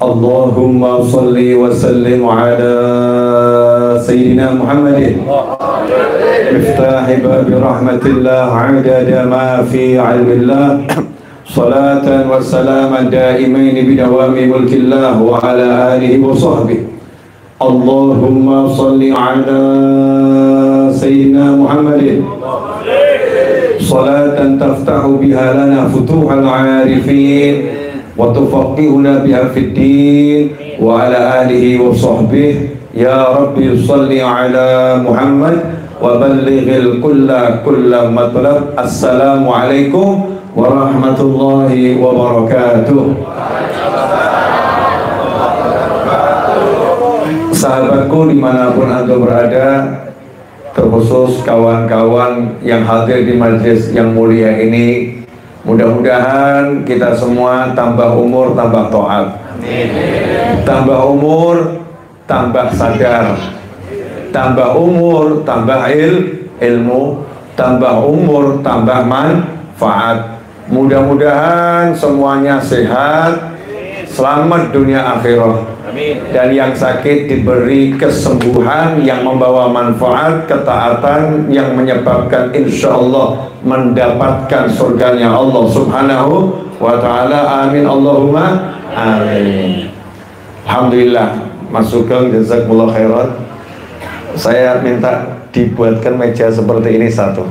Allahumma salli wa sallim ala Sayyidina Muhammadin miftahi babi rahmatillah adada ma fi ilmillah salatan wa salaman daimain bidawami mulkillah wa ala alihi wa sahbihi. Allahumma salli ala Sayyidina Muhammadin salatan taftahu biha lana futuhal arifin wa tufaqihuna biha fid din wa ala alihi wa sahbihi. Ya Rabbi salli ala Muhammad wa ballighil kulla matlab. Assalamualaikum warahmatullahi wabarakatuh. Sahabatku dimanapun antum berada, terkhusus kawan-kawan yang hadir di majelis yang mulia ini, mudah-mudahan kita semua tambah umur, tambah taat, tambah umur, tambah sadar, tambah umur, tambah ilmu, tambah umur, tambah manfaat. Mudah-mudahan semuanya sehat, selamat dunia akhirat. Dan yang sakit diberi kesembuhan yang membawa manfaat, ketaatan yang menyebabkan insya Allah mendapatkan surganya Allah subhanahu wa ta'ala. Amin Allahumma amin. Alhamdulillah. Mas Sugeng, jazakumullah khairan. Saya minta dibuatkan meja seperti ini satu,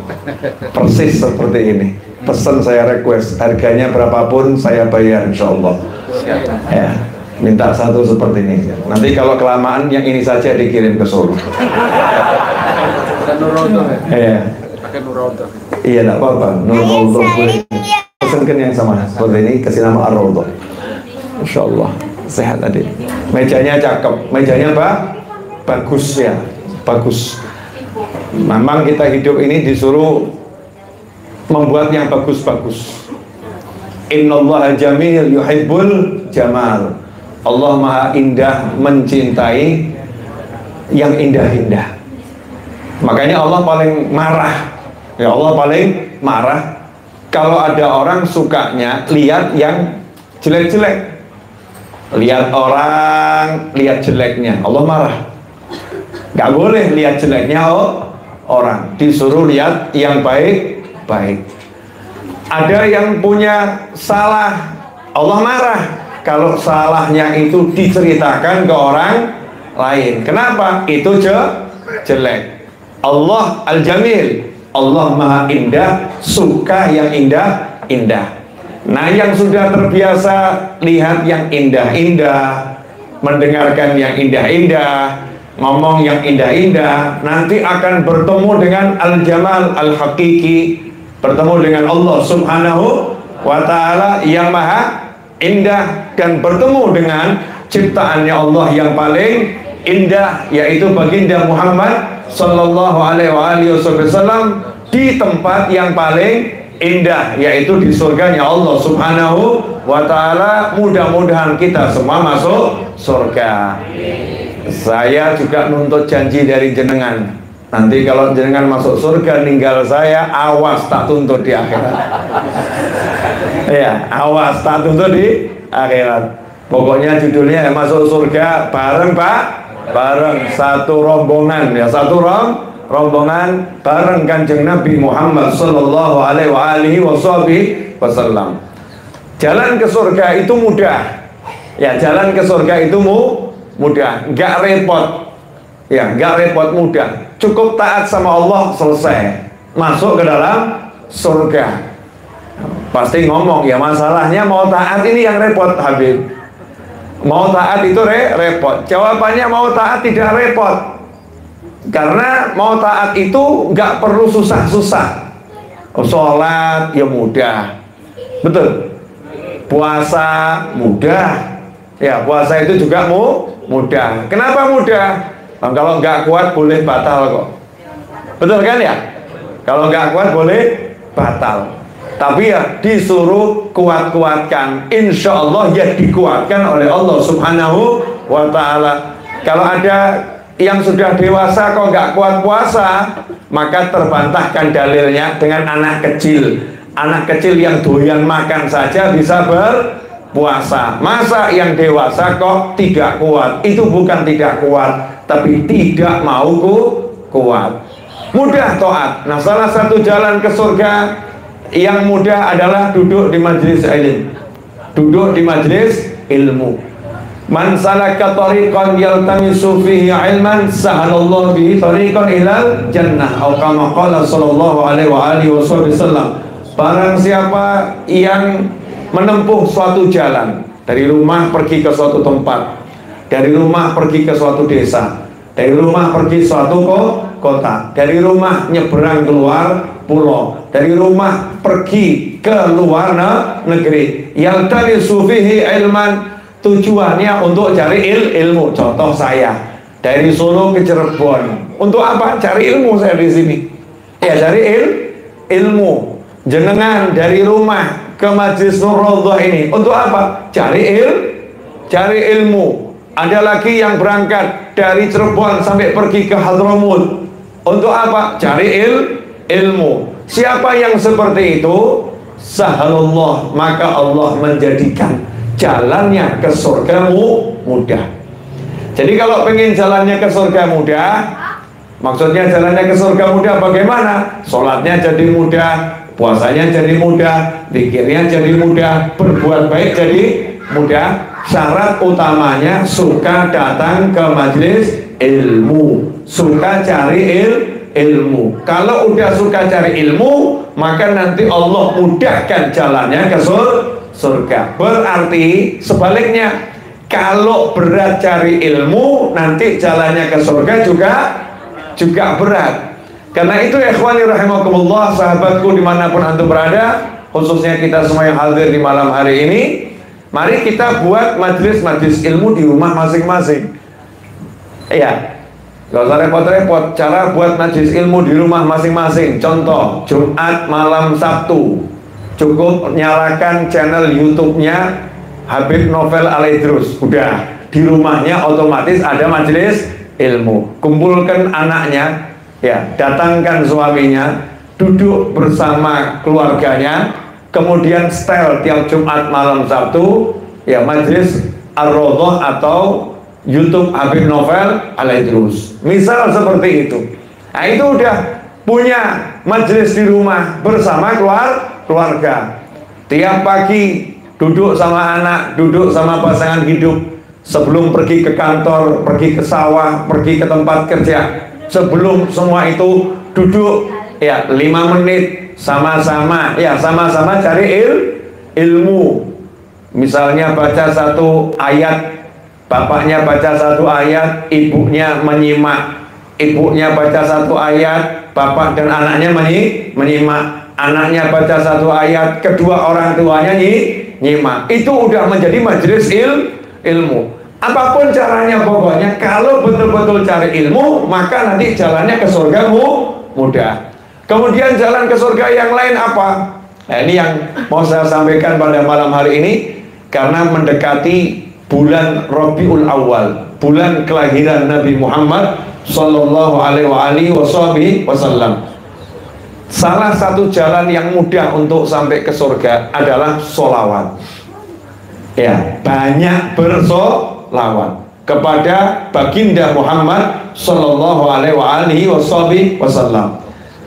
persis seperti ini. Pesan saya request, harganya berapapun saya bayar insya Allah. Ya, minta satu seperti ini. Nanti kalau kelamaan yang ini saja dikirim ke Solo. Iya. Iya, tidak apa-apa. Nurul pesankan yang sama seperti ini, kasih nama Ar-Raudhah. Insya Allah sehat tadi. Mejanya cakep, mejanya bagus ya, bagus. Memang kita hidup ini disuruh membuat yang bagus-bagus. Innallaha jamil yuhibbul jamal. Allah maha indah, mencintai yang indah-indah. Makanya Allah paling marah. Ya Allah paling marah kalau ada orang sukanya lihat yang jelek-jelek. Lihat orang, lihat jeleknya, Allah marah. Gak boleh lihat jeleknya orang, disuruh lihat yang baik-baik. Ada yang punya salah, Allah marah kalau salahnya itu diceritakan ke orang lain. Kenapa? Itu jelek. Allah Al-Jamil, Allah maha indah, suka yang indah-indah. Nah, yang sudah terbiasa lihat yang indah-indah, mendengarkan yang indah-indah, ngomong yang indah-indah, nanti akan bertemu dengan Al-Jamal Al-Hakiki, bertemu dengan Allah Subhanahu wa ta'ala yang maha indah, dan bertemu dengan ciptaannya Allah yang paling indah, yaitu baginda Muhammad sallallahu alaihi wasallam di tempat yang paling indah, yaitu di surganya Allah Subhanahu wa ta'ala. Mudah-mudahan kita semua masuk surga. Saya juga nuntut janji dari jenengan. Nanti kalau jenengan masuk surga ninggal saya, awas tak tuntut di akhirat. Ya, awas tak tuntut di akhirat. Pokoknya judulnya masuk surga bareng Pak, bareng satu rombongan ya, satu rombongan bareng Kanjeng Nabi Muhammad sallallahu alaihi wasallam. Jalan ke surga itu mudah. Ya, jalan ke surga itu mudah, enggak repot. Ya, enggak repot, mudah. Cukup taat sama Allah, selesai. Masuk ke dalam surga. Pasti ngomong, ya masalahnya mau taat ini yang repot, Habib. Mau taat itu repot. Jawabannya mau taat tidak repot. Karena mau taat itu nggak perlu susah-susah. Sholat ya mudah, betul. Puasa mudah, ya puasa itu juga mudah. Kenapa mudah? Nah, kalau nggak kuat boleh batal kok, betul kan ya? Kalau nggak kuat boleh batal. Tapi ya disuruh kuat-kuatkan. Insya Allah ya dikuatkan oleh Allah Subhanahu wa ta'ala. Kalau ada yang sudah dewasa kok nggak kuat puasa, maka terbantahkan dalilnya dengan anak kecil. Anak kecil yang doyan makan saja bisa puasa. Masa yang dewasa kok tidak kuat? Itu bukan tidak kuat, tapi tidak mau kuat. Mudah taat. Nah, salah satu jalan ke surga yang mudah adalah duduk di majelis ilmu. Duduk di majelis ilmu. Man salaka tariqan yaltamisu fihi ilman sahalallahu bihi tariqan ilal jannah. Atau kama qala sallallahu alaihi wasallam. Barang siapa yang menempuh suatu jalan, dari rumah pergi ke suatu tempat, dari rumah pergi ke suatu desa, dari rumah pergi suatu kota, dari rumah nyeberang keluar pulau, dari rumah pergi ke luar negeri, yaltamisu fihi ilman, tujuannya untuk cari ilmu. Contoh saya dari Solo ke Cirebon, untuk apa? Cari ilmu saya di sini. Ya, cari ilmu. Jenengan dari rumah ke Majlis Nur Raudhah ini untuk apa? Cari ilmu. Ada lagi yang berangkat dari Cirebon sampai pergi ke Hadramut untuk apa? Cari ilmu. Siapa yang seperti itu, sahalallah, maka Allah menjadikan jalannya ke surga mudah. Jadi kalau pengen jalannya ke surga mudah, maksudnya jalannya ke surga mudah bagaimana? Sholatnya jadi mudah, puasanya jadi mudah, zikirnya jadi mudah, berbuat baik jadi mudah. Syarat utamanya suka datang ke majelis ilmu, suka cari ilmu. Kalau udah suka cari ilmu, maka nanti Allah mudahkan jalannya ke surga. Berarti sebaliknya, kalau berat cari ilmu, nanti jalannya ke surga juga berat. Karena itu ikhwani rahimakumullah, sahabatku dimanapun antum berada, khususnya kita semua yang hadir di malam hari ini, mari kita buat majelis ilmu di rumah masing-masing. Iya, gak usah repot-repot. Cara buat majelis ilmu di rumah masing-masing. Contoh, Jumat malam Sabtu, cukup nyalakan channel YouTube-nya Habib Novel Al-Idrus. Udah, di rumahnya otomatis ada majelis ilmu. Kumpulkan anaknya, ya, datangkan suaminya, duduk bersama keluarganya, kemudian setel tiap Jumat malam Sabtu, ya, majelis Ar-Raudhah atau YouTube Habib Novel Al-Idrus. Misal seperti itu. Nah, itu udah punya majelis di rumah bersama keluarga. Tiap pagi duduk sama anak, duduk sama pasangan hidup, sebelum pergi ke kantor, pergi ke sawah, pergi ke tempat kerja. Sebelum semua itu duduk, ya, 5 menit sama-sama, ya, sama-sama cari ilmu. Misalnya baca satu ayat, bapaknya baca satu ayat, ibunya menyimak. Ibunya baca satu ayat, bapak dan anaknya menyimak. Anaknya baca satu ayat, kedua orang tuanya nyimak. Itu udah menjadi majelis ilmu. Apapun caranya, pokoknya kalau betul-betul cari ilmu, maka nanti jalannya ke surga mudah. Kemudian jalan ke surga yang lain apa? Nah, ini yang mau saya sampaikan pada malam hari ini, karena mendekati bulan Rabiul Awal, bulan kelahiran Nabi Muhammad Sallallahu Alaihi Wasallam. Salah satu jalan yang mudah untuk sampai ke surga adalah sholawat. Ya, banyak bersolawat kepada baginda Muhammad Sallallahu Alaihi Wasallam.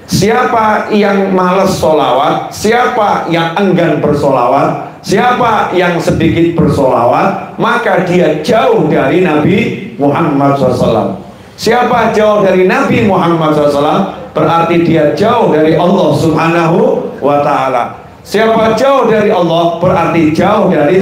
Siapa yang malas sholawat, siapa yang enggan bersolawat, siapa yang sedikit bersolawat, maka dia jauh dari Nabi Muhammad SAW. Siapa jauh dari Nabi Muhammad SAW, berarti dia jauh dari Allah Subhanahu wa Ta'ala. Siapa jauh dari Allah, berarti jauh dari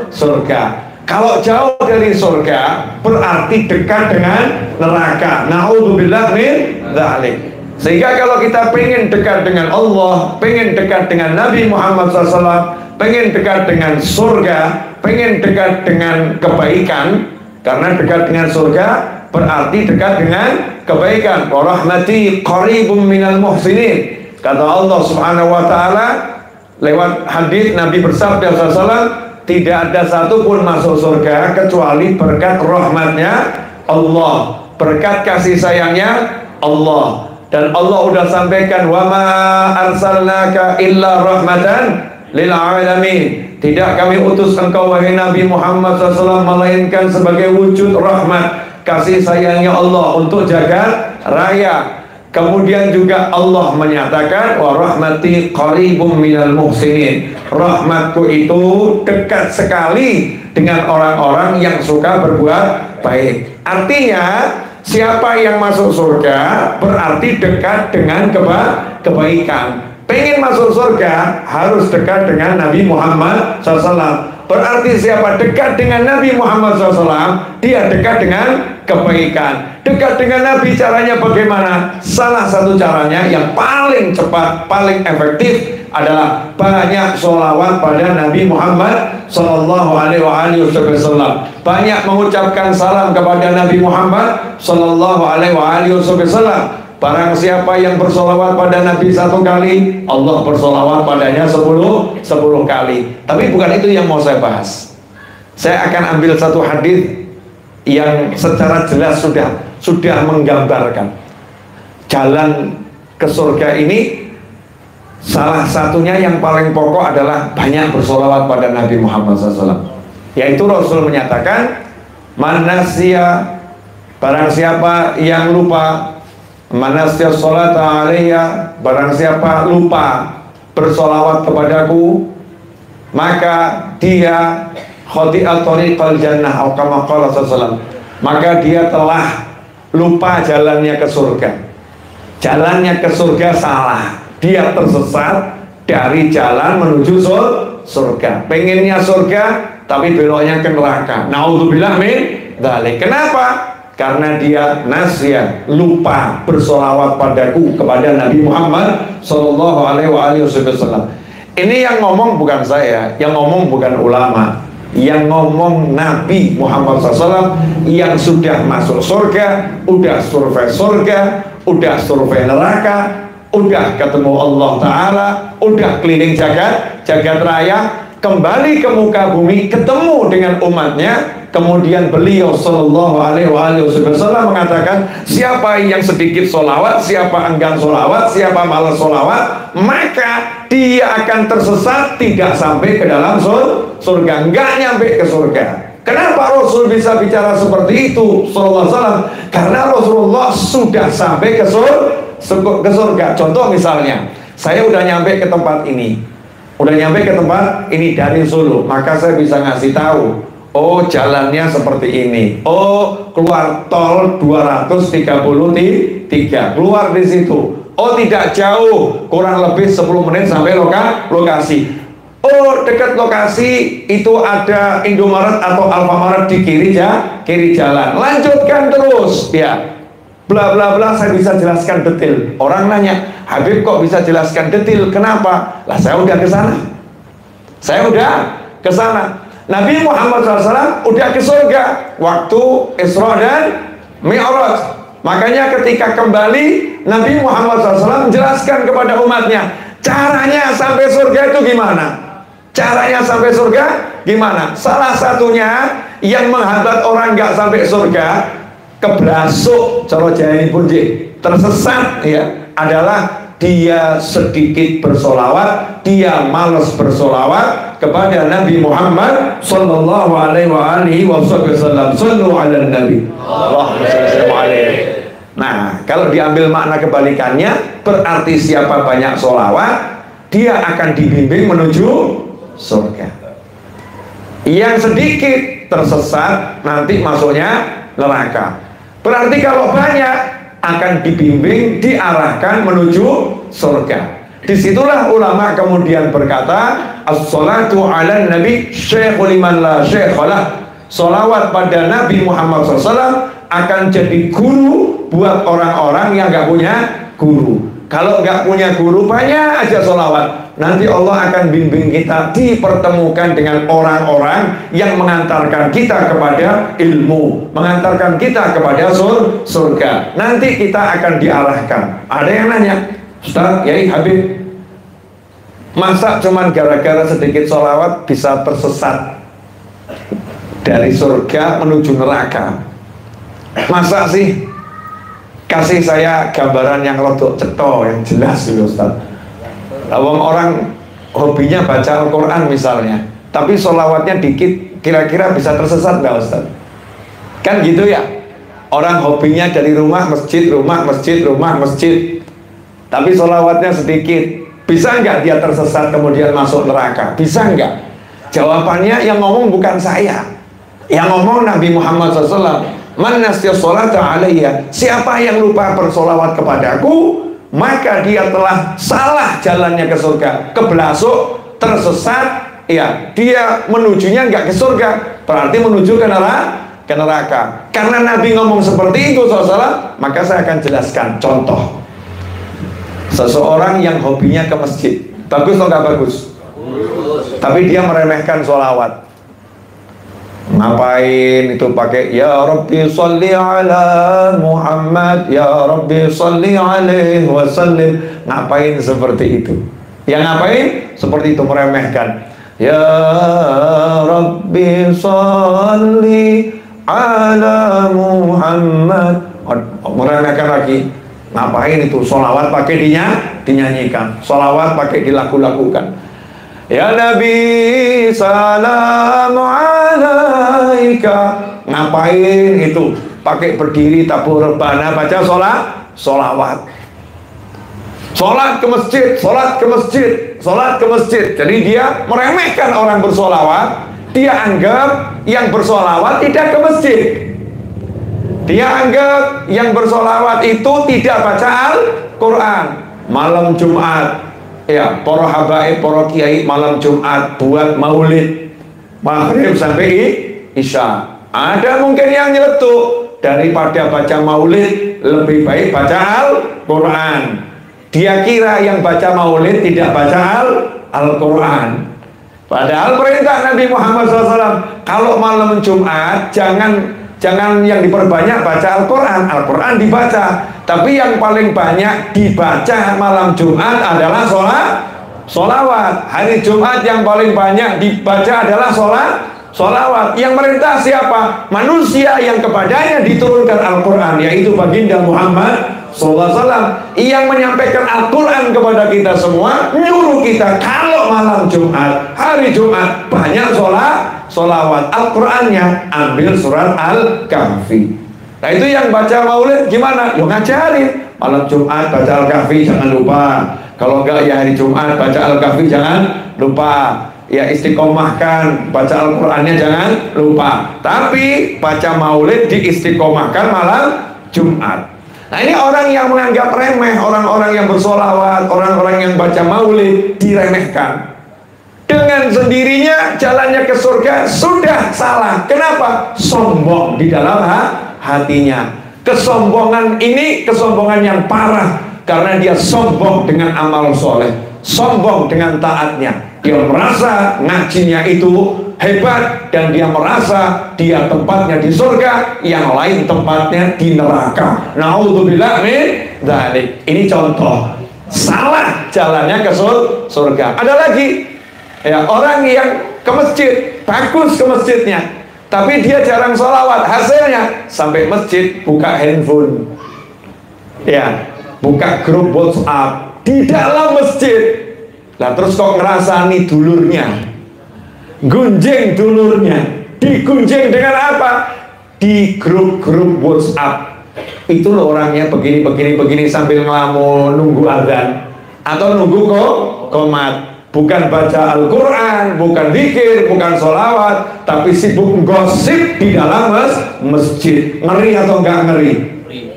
surga. Kalau jauh dari surga, berarti dekat dengan neraka. Na'udzubillah min dzalik. Sehingga kalau kita pengen dekat dengan Allah, pengen dekat dengan Nabi Muhammad SAW, pengen dekat dengan surga, pengen dekat dengan kebaikan, karena dekat dengan surga berarti dekat dengan kebaikan. Wa rahmati qaribum minal muhsinin. Kata Allah Subhanahu wa Ta'ala lewat hadis, Nabi bersabda SAW, tidak ada satupun masuk surga kecuali berkat rahmatnya Allah, berkat kasih sayangnya Allah. Dan Allah udah sampaikan, wa ma arsalnaka illa rahmatan lil alamin. Tidak kami utus engkau wahai Nabi Muhammad SAW melainkan sebagai wujud rahmat kasih sayangnya Allah untuk jagat raya. Kemudian juga Allah menyatakan wa rahmati qaribum minal muhsinin. Rahmatku itu dekat sekali dengan orang-orang yang suka berbuat baik. Artinya siapa yang masuk surga berarti dekat dengan kebaikan. Pengen masuk surga harus dekat dengan Nabi Muhammad SAW. Berarti siapa dekat dengan Nabi Muhammad SAW, dia dekat dengan kebaikan. Dekat dengan Nabi caranya bagaimana? Salah satu caranya yang paling cepat, paling efektif adalah banyak sholawat pada Nabi Muhammad Sallallahu Alaihi Wasallam. Banyak mengucapkan salam kepada Nabi Muhammad Sallallahu Alaihi Wasallam. Barang siapa yang bersolawat pada Nabi 1 kali, Allah bersolawat padanya 10 kali. Tapi bukan itu yang mau saya bahas. Saya akan ambil satu hadis yang secara jelas sudah menggambarkan jalan ke surga ini. Salah satunya yang paling pokok adalah banyak bersolawat pada Nabi Muhammad SAW. Yaitu Rasul menyatakan, manasya, barang siapa yang lupa, manasya sholata alaiya, barang siapa lupa bersolawat kepadaku, maka dia khati'at tariqal jannah atau kama qala sallallahu, maka dia telah lupa jalannya ke surga. Jalannya ke surga salah, dia tersesat dari jalan menuju surga. Pengennya surga tapi beloknya ke neraka. Naudzubillah min dzalik. Kenapa? Karena dia nasya, lupa bersolawat padaku, kepada Nabi Muhammad Sallallahu Alaihi Wasallam. Ini yang ngomong bukan saya, yang ngomong bukan ulama, yang ngomong Nabi Muhammad SAW yang sudah masuk surga, udah survei neraka, udah ketemu Allah Ta'ala, udah keliling jagat raya, kembali ke muka bumi, ketemu dengan umatnya. Kemudian beliau Sallallahu Alaihi Wasallam mengatakan, siapa yang sedikit solawat, siapa enggan solawat, siapa malas solawat, maka dia akan tersesat, tidak sampai ke dalam surga, enggak nyampe ke surga. Kenapa Rasul bisa bicara seperti itu Sallallahu Alaihi Wasallam? Karena Rasulullah sudah sampai ke surga. Contoh misalnya, saya udah nyampe ke tempat ini, dari Solo, maka saya bisa ngasih tahu, oh jalannya seperti ini, oh keluar tol 233, keluar di situ, oh tidak jauh, kurang lebih 10 menit sampai lokasi, oh dekat lokasi itu ada Indomaret atau Alfamaret di kiri jalan, lanjutkan terus, ya bla bla bla. Saya bisa jelaskan detail. Orang nanya, Habib kok bisa jelaskan detail, kenapa? Lah saya udah ke sana. Nabi Muhammad SAW udah ke surga waktu Isra dan Mi'raj. Makanya ketika kembali, Nabi Muhammad SAW menjelaskan kepada umatnya, caranya sampai surga itu gimana? Salah satunya yang menghambat orang nggak sampai surga, kebrasuk, cara jahil pun tersesat, ya, adalah dia sedikit bersolawat, dia malas bersolawat kepada Nabi Muhammad Sallallahu Alaihi Wasallam. Sallu ala Nabi. Allahumma shalli alaihi. Nah, kalau diambil makna kebalikannya, berarti siapa banyak solawat, dia akan dibimbing menuju surga. Yang sedikit tersesat, nanti masuknya neraka. Berarti kalau banyak akan dibimbing, diarahkan menuju surga. Disitulah ulama kemudian berkata, as-salatu ala nabi syekhul liman la syekhalah. Salawat pada Nabi Muhammad SAW akan jadi guru buat orang-orang yang gak punya guru. Kalau gak punya guru, banyak aja salawat. Nanti Allah akan bimbing kita, dipertemukan dengan orang-orang yang mengantarkan kita kepada ilmu, mengantarkan kita kepada surga. Nanti kita akan diarahkan. Ada yang nanya, Ustaz, Yai Habib, masa cuman gara-gara sedikit sholawat bisa tersesat dari surga menuju neraka? Masa sih? Kasih saya gambaran yang rodok ceto, yang jelas dulu Ustaz. Orang hobinya baca Al-Quran misalnya, tapi sholawatnya dikit, kira-kira bisa tersesat nggak Ustaz? Kan gitu ya, orang hobinya dari rumah masjid, rumah masjid, rumah masjid, tapi sholawatnya sedikit, bisa nggak dia tersesat kemudian masuk neraka? Bisa nggak? Jawabannya yang ngomong bukan saya, yang ngomong Nabi Muhammad SAW. Man nasiya sholata alaiya, siapa yang lupa bersolawat kepadaku, maka dia telah salah jalannya ke surga, kebelasuk, tersesat, ya, dia menujunya nggak ke surga, berarti menuju ke neraka. Karena Nabi ngomong seperti itu SAW, maka saya akan jelaskan contoh. Seseorang yang hobinya ke masjid, bagus atau nggak bagus? Tapi dia meremehkan sholawat. Ngapain itu pakai ya Rabbi sholli ala Muhammad, ya Rabbi sholli alaihi wasallim? Ngapain seperti itu? Yang ngapain seperti itu, meremehkan ya Rabbi sholli ala Muhammad, meremehkan lagi. Ngapain itu sholawat pakai dinyanyikan, sholawat pakai dilagu-lagukan. Ya Nabi salamu alaika, ngapain itu pakai berdiri tabur rebana baca sholawat. Sholat ke masjid, sholat ke masjid, sholat ke masjid. Jadi dia meremehkan orang bersolawat. Dia anggap yang bersolawat tidak ke masjid. Dia anggap yang bersolawat itu tidak baca Al-Quran. Malam Jumat, ya, para habaib, para kiai malam Jumat buat maulid maghrib sampai isya. Ada mungkin yang nyeletuk, daripada baca maulid lebih baik baca Al-Quran. Dia kira yang baca maulid tidak baca Al-Quran. Padahal perintah Nabi Muhammad SAW, kalau malam Jumat jangan yang diperbanyak baca Al-Quran. Al-Quran dibaca, tapi yang paling banyak dibaca malam Jumat adalah sholawat. Hari Jumat yang paling banyak dibaca adalah sholawat. Yang merintah siapa? Manusia yang kepadanya diturunkan Al-Quran, yaitu baginda Muhammad SAW, yang menyampaikan Al-Quran kepada kita semua, nyuruh kita kalau malam Jumat, hari Jumat banyak sholawat. Al-Qurannya ambil surat Al-Kahfi. Nah itu yang baca maulid gimana? Yo ngajarin malam Jumat baca Al-Kahfi jangan lupa. Kalau enggak ya hari Jumat baca Al-Kahfi jangan lupa. Ya istiqomahkan baca Al-Qurannya jangan lupa. Tapi baca maulid diistiqomahkan malam Jumat. Nah ini orang yang menganggap remeh orang-orang yang bersolawat, orang-orang yang baca maulid, diremehkan. Dengan sendirinya jalannya ke surga sudah salah. Kenapa? Sombong di dalam hatinya. Kesombongan ini kesombongan yang parah, karena dia sombong dengan amal soleh, sombong dengan taatnya. Dia merasa ngajinya itu hebat, dan dia merasa dia tempatnya di surga, yang lain tempatnya di neraka. Naudzubillah min dzalik. Ini contoh salah jalannya ke surga. Ada lagi ya, orang yang ke masjid, bagus ke masjidnya, tapi dia jarang sholawat. Hasilnya sampai masjid buka handphone, ya, buka grup WhatsApp di dalam masjid. Lah terus kok ngerasani dulurnya, gunjing dulurnya, digunjing dengan apa? Di grup-grup WhatsApp. Itu loh orangnya begini sambil ngelamun nunggu azan atau nunggu qomat. Bukan baca Al-Quran, bukan zikir, bukan sholawat, tapi sibuk gosip di dalam masjid. Ngeri atau enggak ngeri?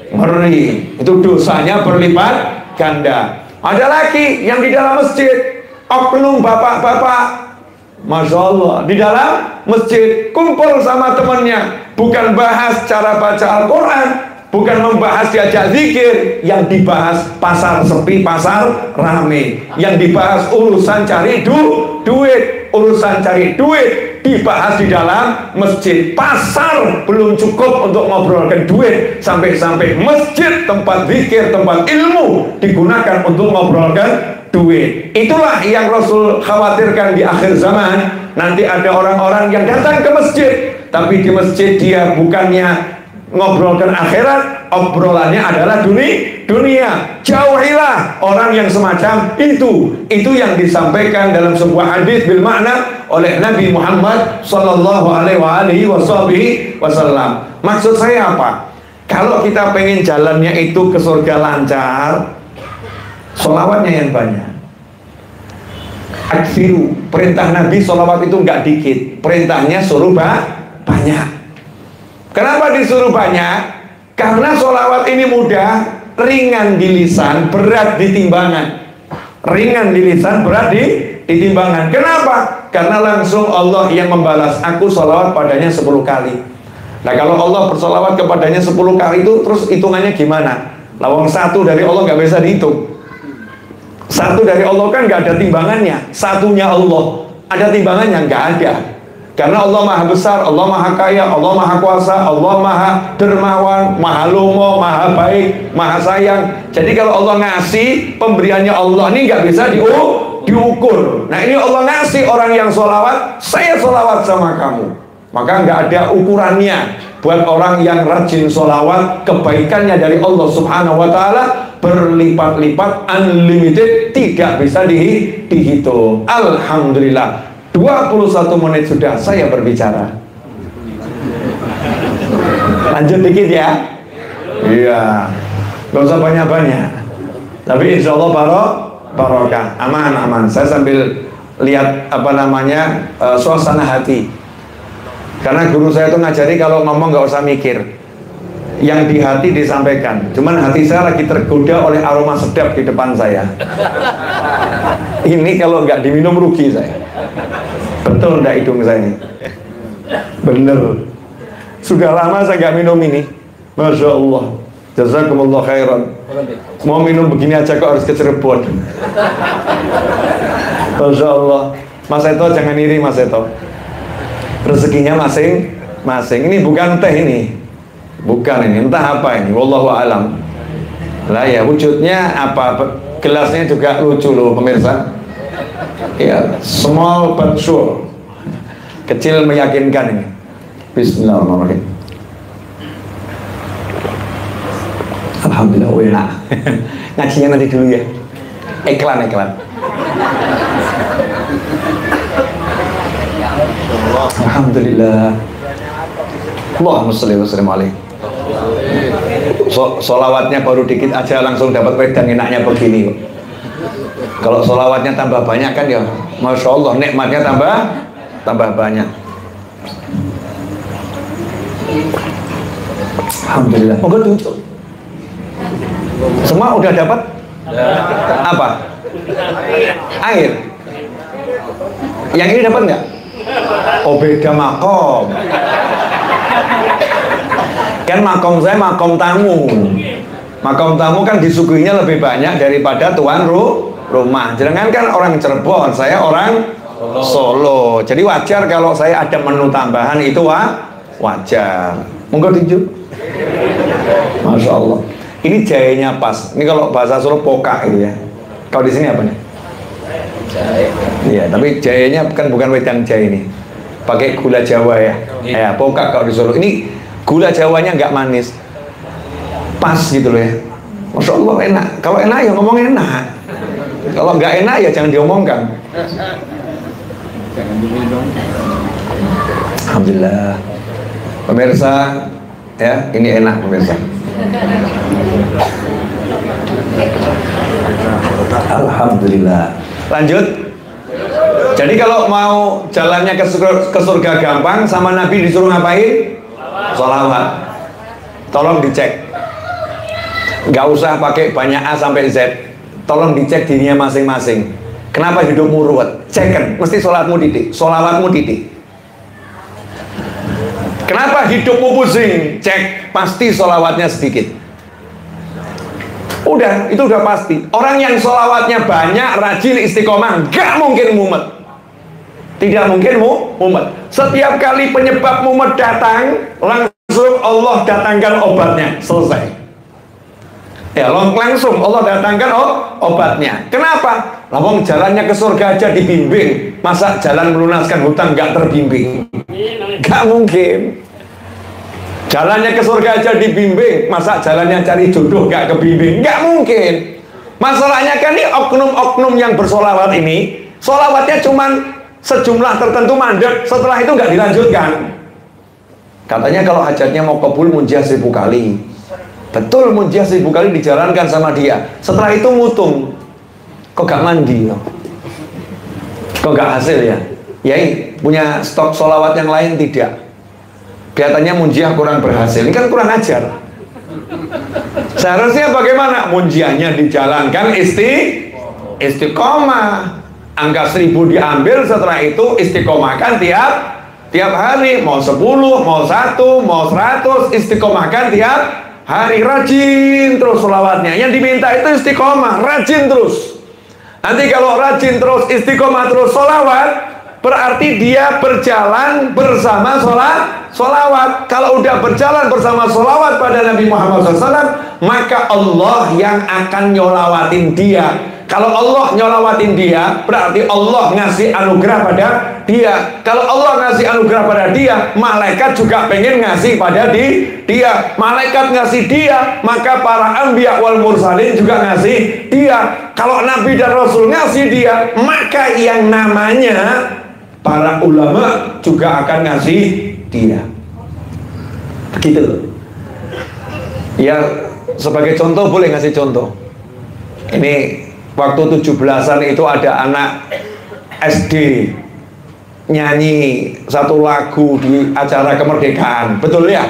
Ngeri. Itu dosanya berlipat ganda. Ada lagi yang di dalam masjid, oknum bapak-bapak, Masya Allah, di dalam masjid kumpul sama temannya, bukan bahas cara baca Al-Quran, bukan membahas diajak zikir, yang dibahas pasar sepi, pasar rame, yang dibahas urusan cari duit, urusan cari duit dibahas di dalam masjid. Pasar belum cukup untuk ngobrolkan duit, sampai-sampai masjid, tempat zikir, tempat ilmu digunakan untuk ngobrolkan duit. Itulah yang Rasul khawatirkan di akhir zaman. Nanti ada orang-orang yang datang ke masjid, tapi di masjid dia bukannya ngobrolkan akhirat, obrolannya adalah dunia. Jauhilah orang yang semacam itu. Itu yang disampaikan dalam sebuah hadis bil makna oleh Nabi Muhammad sallallahu alaihi wasallam. Maksud saya apa? Kalau kita pengen jalannya itu ke surga lancar, sholawatnya yang banyak. Aksiru, perintah Nabi sholawat itu nggak dikit, perintahnya suruh banyak. Kenapa disuruh banyak? Karena sholawat ini mudah, ringan di lisan, berat di timbangan. Ringan di lisan, berat di timbangan. Kenapa? Karena langsung Allah yang membalas, aku sholawat padanya 10 kali. Nah kalau Allah bersolawat kepadanya 10 kali itu, terus hitungannya gimana? Lawang satu dari Allah nggak bisa dihitung. Satu dari Allah kan nggak ada timbangannya. Satunya Allah, ada timbangannya? Nggak ada. Karena Allah maha besar, Allah maha kaya, Allah maha kuasa, Allah maha dermawan, maha lomo, maha baik, maha sayang. Jadi kalau Allah ngasih, pemberiannya Allah ini nggak bisa diukur. Nah ini Allah ngasih orang yang sholawat, saya sholawat sama kamu. Maka nggak ada ukurannya. Buat orang yang rajin sholawat, kebaikannya dari Allah subhanahu wa ta'ala berlipat-lipat, unlimited, tidak bisa dihitung. Alhamdulillah, 21 menit sudah saya berbicara. Lanjut dikit ya. Iya, gak usah banyak-banyak, tapi insya Allah barokah, aman. Saya sambil lihat suasana hati. Karena guru saya itu ngajari kalau ngomong gak usah mikir, yang di hati disampaikan. Cuman hati saya lagi tergoda oleh aroma sedap di depan saya. Ini kalau nggak diminum rugi saya. Betul nggak hidung saya ini? Bener. Sudah lama saya nggak minum ini. Masya Allah. Jazakumullah khairan. Mau minum begini aja kok harus ke Cirebon. Masya Allah. Mas Eto jangan iri Mas Eto. Rezekinya masing-masing. Ini bukan teh ini. Bukan ini, entah apa ini, wallahu alam. Lah ya, wujudnya apa? Gelasnya juga lucu loh pemirsa. Ya, small but sure. Kecil meyakinkan ini. Bismillahirrahmanirrahim. Alhamdulillah, enak. Ngajinya nanti dulu ya. Iklan. Alhamdulillah. Allahumma sholli wa sallim alaihi. Solawatnya baru dikit aja langsung dapat wedang enaknya begini. Kalau solawatnya tambah banyak kan ya, masya Allah, nikmatnya tambah banyak. Alhamdulillah. Moga tunjuk. Semua udah dapat? Apa? Air. Yang ini dapat nggak? Oh beda makom. Kan makom saya makom tamu. Makom tamu kan disuguhinya lebih banyak daripada tuan rumah. Jangan kan orang Cirebon, saya orang Solo. Jadi wajar kalau saya ada menu tambahan itu wajar. Monggo tunjuk. Masya Allah. Ini jahenya pas. Ini kalau bahasa Solo pokak gitu ya. Kalau di sini apa nih? Jahe. Iya, tapi jahenya kan bukan wedang jahe ini. Pakai gula Jawa ya. Ya, pokak kalau di Solo. Ini gula Jawanya nggak manis, pas gitu loh ya. Masya Allah enak. Kalau enak ya ngomong enak. Kalau nggak enak ya jangan diomongkan. Jangan diminum. Alhamdulillah. Pemirsa, ya ini enak pemirsa. Alhamdulillah. Lanjut. Jadi kalau mau jalannya ke surga gampang, sama Nabi disuruh ngapain? Sholawat. Tolong dicek. Nggak usah pakai banyak A sampai Z. Tolong dicek dirinya masing-masing. Kenapa hidupmu ruwet? Cekkan. Mesti sholatmu titik, sholawatmu titik. Kenapa hidupmu pusing? Cek. Pasti sholawatnya sedikit. Udah, itu udah pasti. Orang yang sholawatnya banyak, rajin, istiqomah, nggak mungkin mumet. Tidak mungkin mumet. Setiap kali penyebab mumet datang, langsung Allah datangkan obatnya. Selesai. Ya, langsung Allah datangkan obatnya. Kenapa? Lawang jalannya ke surga aja dibimbing. Masa jalan melunaskan hutang nggak terbimbing? Nggak mungkin. Jalannya ke surga aja dibimbing, masa jalannya cari jodoh gak kebimbing? Gak mungkin. Masalahnya kan ini oknum-oknum yang bersolawat ini, solawatnya cuman sejumlah tertentu mandek, setelah itu nggak dilanjutkan. Katanya kalau hajatnya mau kabul munjiah 1000 kali. Betul, munjiah 1000 kali dijalankan sama dia. Setelah itu mutung, kok gak mandi? Kok gak hasil ya? Ya punya stok solawat yang lain tidak. Kelihatannya munjiah kurang berhasil. Ini kan kurang ajar. Seharusnya bagaimana? Munjiahnya dijalankan istiqomah. Angka 1000 diambil, setelah itu istiqomahkan tiap hari. Mau 10, mau 1, mau 100, istiqomahkan tiap hari. Rajin terus sholawatnya. Yang diminta itu istiqomah, rajin terus. Nanti kalau rajin terus, istiqomah terus sholawat, berarti dia berjalan bersama sholawat. Kalau udah berjalan bersama sholawat pada Nabi Muhammad SAW, maka Allah yang akan nyolawatin dia. Kalau Allah nyolawatin dia, berarti Allah ngasih anugerah pada dia. Kalau Allah ngasih anugerah pada dia, malaikat juga pengen ngasih pada dia. Malaikat ngasih dia, maka para anbiya wal mursalin juga ngasih dia. Kalau Nabi dan Rasul ngasih dia, maka yang namanya para ulama juga akan ngasih dia. Begitu. Ya, sebagai contoh boleh ngasih contoh. Ini waktu 17-an itu ada anak SD nyanyi satu lagu di acara kemerdekaan, betul ya?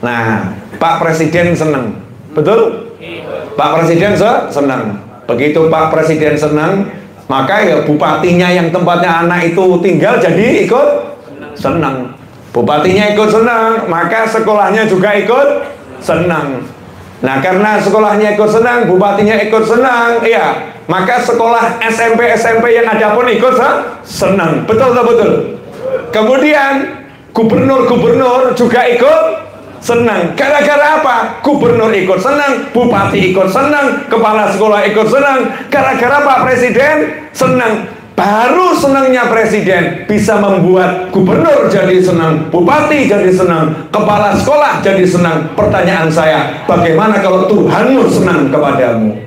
Nah, Pak Presiden senang, betul? Pak Presiden senang. Begitu Pak Presiden senang, maka ya bupatinya yang tempatnya anak itu tinggal jadi ikut senang. Bupatinya ikut senang, maka sekolahnya juga ikut senang. Nah, karena sekolahnya ikut senang, bupatinya ikut senang, ya, maka sekolah SMP yang ada pun ikut senang. Betul atau betul? Kemudian gubernur juga ikut senang. Gara-gara apa? Gubernur ikut senang, bupati ikut senang, kepala sekolah ikut senang. Gara-gara Pak Presiden senang. Baru senangnya presiden bisa membuat gubernur jadi senang, bupati jadi senang, kepala sekolah jadi senang. Pertanyaan saya, bagaimana kalau Tuhanmu senang kepadamu?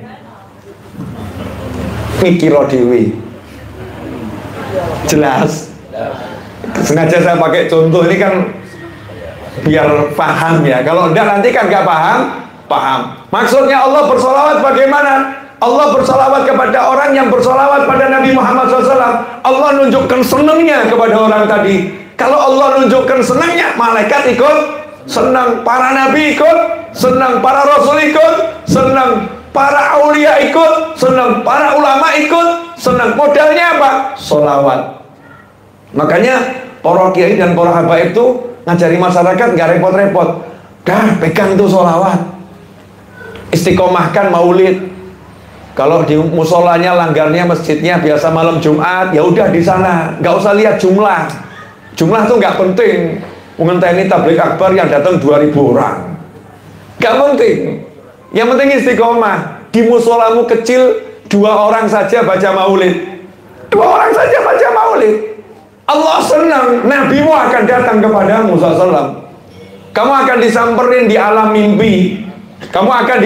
Mikiro dewi. Jelas. Sengaja saya pakai contoh ini kan biar paham ya. Kalau enggak nanti kan nggak paham. Maksudnya Allah bersolawat bagaimana? Allah bersolawat kepada orang yang bersolawat pada Nabi Muhammad SAW. Allah nunjukkan senangnya kepada orang tadi. Kalau Allah nunjukkan senangnya, malaikat ikut senang, para nabi ikut senang, para rasul ikut senang, para aulia ikut senang, para ulama ikut senang. Modalnya apa? Solawat. Makanya para kiai dan para habaib itu ngajari masyarakat nggak repot-repot. Dah pegang tuh solawat, istiqomahkan maulid. Kalau di musolanya, langgarnya, masjidnya biasa malam Jumat, ya udah di sana, nggak usah lihat jumlah. Jumlah tuh nggak penting. Mengenteni tabligh akbar yang datang 2000 orang, nggak penting. Yang penting istiqomah. Di musolamu kecil 2 orang saja baca maulid, 2 orang saja baca maulid, Allah senang. Nabimu akan datang kepadamu SAW. Kamu akan disamperin di alam mimpi. Kamu akan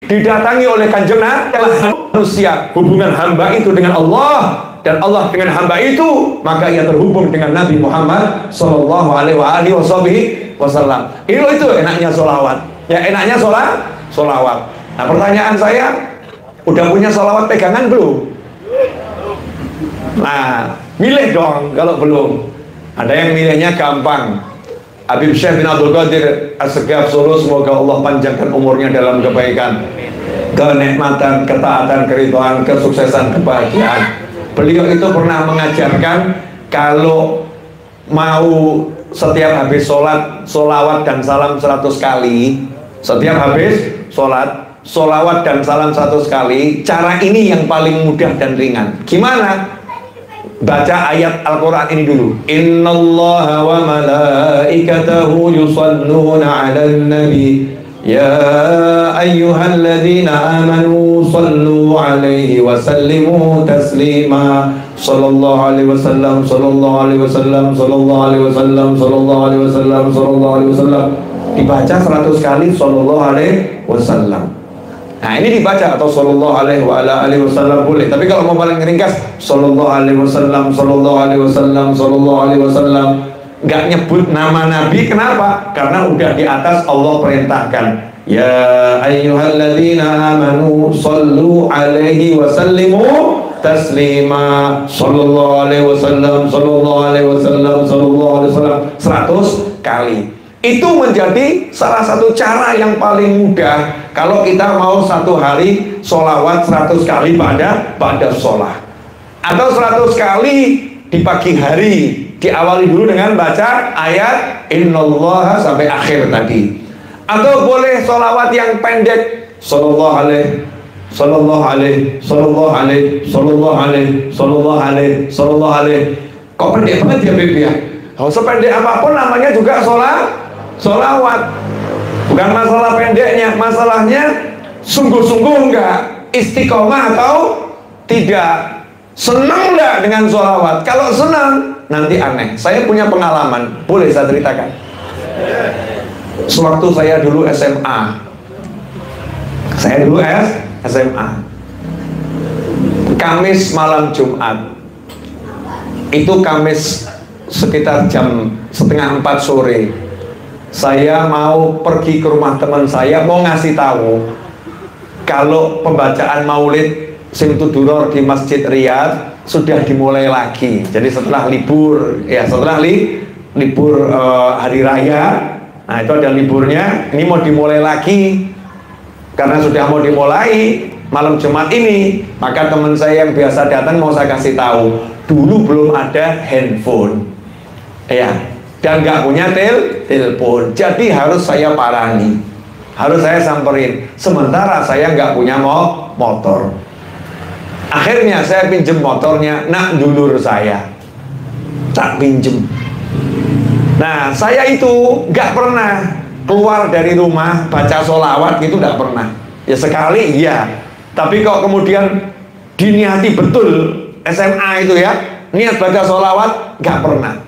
didatangi oleh kanjeng manusia. Hubungan hamba itu dengan Allah dan Allah dengan hamba itu, maka ia terhubung dengan Nabi Muhammad Sallallahu Alaihi Wasallam. Itu enaknya solawat. Ya, enaknya solawat. Nah, pertanyaan saya, udah punya solawat pegangan belum? Nah, milih dong kalau belum. Ada yang milihnya gampang. Habib Syekh bin Abdul Qadir As-Segaf Solo, semoga Allah panjangkan umurnya dalam kebaikan, kenikmatan, ketaatan, keridhaan, kesuksesan, kebahagiaan. Beliau itu pernah mengajarkan kalau mau setiap habis sholat, sholawat dan salam 100 kali. Setiap habis sholat, sholawat dan salam 100 kali. Cara ini yang paling mudah dan ringan. Gimana? Baca ayat Al-Quran ini dulu. Innallaha wa malaikatahu yusalluna 'alan nabi Ya ayyuhalladzina amanu sallu alaihi wa sallimu taslima. Sallallahu alaihi wasallam, sallallahu alaihi wasallam, sallallahu alaihi wasallam, sallallahu alaihi wasallam, sallallahu alaihi wasallam. Dibaca 100 kali sallallahu alaihi wasallam. Nah, ini dibaca atau sallallahu alaihi wa ala alihi wasallam boleh. Tapi kalau mau paling ringkas sallallahu alaihi wasallam, sallallahu alaihi wasallam, sallallahu alaihi wasallam. Enggak nyebut nama Nabi, kenapa? Karena udah di atas Allah perintahkan. Ya ayyuhalladzina amanu sallu alaihi wa sallimu taslima. Sallallahu alaihi wasallam, sallallahu alaihi wasallam, sallallahu alaihi wasallam 100 kali. Itu menjadi salah satu cara yang paling mudah kalau kita mau satu hari sholawat 100 kali pada sholat, atau 100 kali di pagi hari. Diawali dulu dengan baca ayat innallaha sampai akhir tadi. Atau boleh sholawat yang pendek, sallallahu alaihi, sallallahu alaihi, sallallahu alaihi, sallallahu alaihi, sallallahu alaihi, sallallahu alaihi. Kok pendek banget ya Beb ya? Sependek apapun namanya juga sholawat. Bukan masalah pendeknya, masalahnya sungguh-sungguh enggak, istiqomah atau tidak, senang enggak dengan sholawat. Kalau senang nanti aneh. Saya punya pengalaman, boleh saya ceritakan. Sewaktu saya dulu SMA, Kamis malam Jumat, itu Kamis sekitar jam 3:30 sore, saya mau pergi ke rumah teman saya, mau ngasih tahu kalau pembacaan maulid Simtuduror di Masjid Riyadh sudah dimulai lagi. Jadi setelah libur, ya setelah libur hari raya, nah itu ada liburnya, ini mau dimulai lagi. Karena sudah mau dimulai malam Jumat ini, maka teman saya yang biasa datang mau saya kasih tahu, dulu belum ada handphone, ya, dan nggak punya telepon, jadi harus saya parani, harus saya samperin. Sementara saya nggak punya motor. Akhirnya saya pinjem motornya nak dulur saya, tak pinjem. Nah, saya itu nggak pernah keluar dari rumah baca sholawat gitu, nggak pernah. Ya sekali iya, tapi kok kemudian diniati betul SMA itu ya, niat baca sholawat nggak pernah.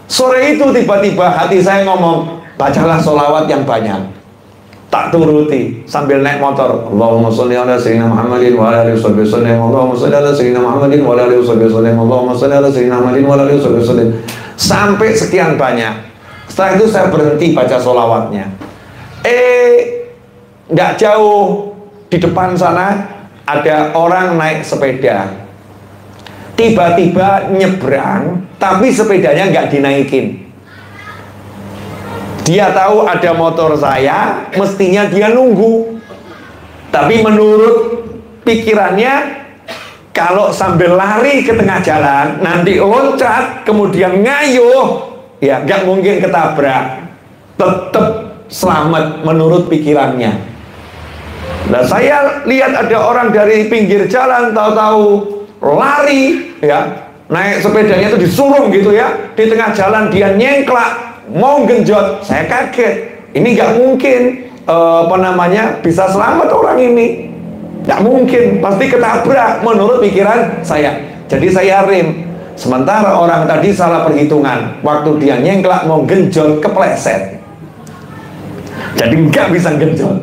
Sore itu tiba-tiba hati saya ngomong, bacalah sholawat yang banyak. Tak turuti sambil naik motor. Allahumma sholli ala sayyidina Muhammadin wa ala alihi wasallam. Allahumma sholli ala sayyidina Muhammadin wa ala alihi wasallam. Allahumma sholli ala sayyidina Muhammadin wa ala alihi wasallam. Sampai sekian banyak. Setelah itu saya berhenti baca sholawatnya. Nggak jauh di depan sana ada orang naik sepeda. Tiba-tiba nyebrang, tapi sepedanya nggak dinaikin. Dia tahu ada motor saya, mestinya dia nunggu. Tapi menurut pikirannya, kalau sambil lari ke tengah jalan, nanti loncat, kemudian ngayuh, ya nggak mungkin ketabrak, tetap selamat menurut pikirannya. Nah, saya lihat ada orang dari pinggir jalan, tahu-tahu lari, ya naik sepedanya itu disurung gitu ya, di tengah jalan dia nyengklak, mau genjot. Saya kaget, ini nggak mungkin bisa selamat orang ini, nggak mungkin, pasti ketabrak menurut pikiran saya. Jadi saya rem. Sementara orang tadi salah perhitungan, waktu dia nyengklak mau genjot kepleset, jadi nggak bisa genjot,